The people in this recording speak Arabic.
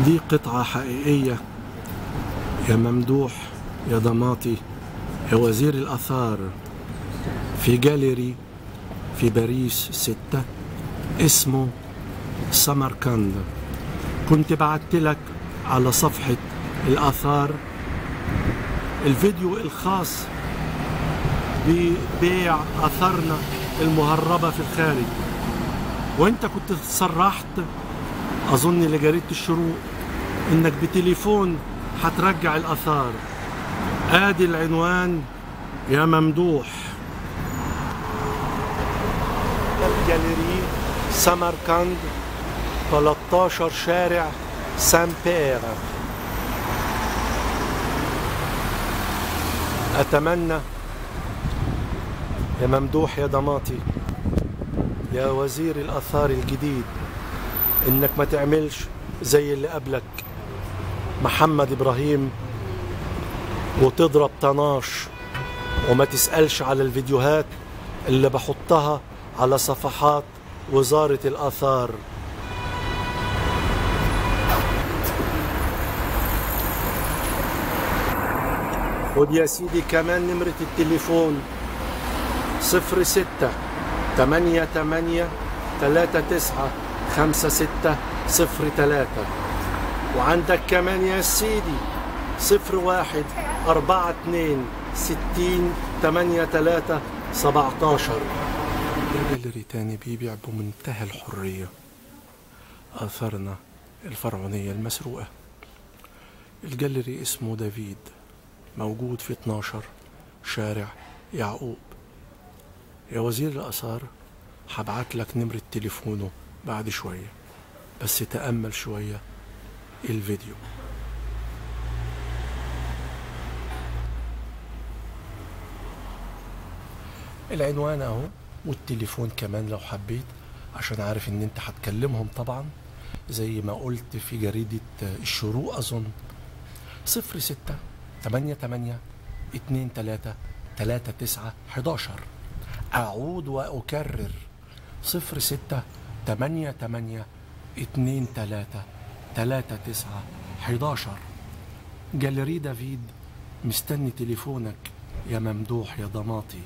دي قطعة حقيقية يا ممدوح يا ضماطي يا وزير الآثار في جاليري في باريس 6 اسمه سمرقند. كنت بعتلك على صفحة الآثار الفيديو الخاص ببيع آثارنا المهربة في الخارج، وانت كنت صرحت اظن لجريدة الشروق انك بتليفون هترجع الآثار. ادي العنوان يا ممدوح. الجاليري سمرقند 13 شارع سان بير. اتمنى يا ممدوح يا ضماطي يا وزير الآثار الجديد انك ما تعملش زي اللي قبلك محمد إبراهيم وتضرب طناش وما تسألش على الفيديوهات اللي بحطها على صفحات وزارة الآثار. خد يا سيدي كمان نمرة التليفون 06 88 39 5603. وعندك كمان يا سيدي 01 42 60 83 17. جاليري تاني بيبيع بمنتهى الحرية آثارنا الفرعونية المسروقة. الجاليري اسمه دافيد، موجود في 12 شارع يعقوب. يا وزير الآثار هبعت لك نمرة تليفونه بعد شوية، بس تأمل شوية الفيديو. العنوان اهو والتليفون كمان لو حبيت، عشان عارف ان انت هتكلمهم طبعا زي ما قلت في جريدة الشروق اظن. 06 88 23 39 11. اعود واكرر 06 88 23 39 11. جاليري دافيد مستني تليفونك يا ممدوح يا ضماطي.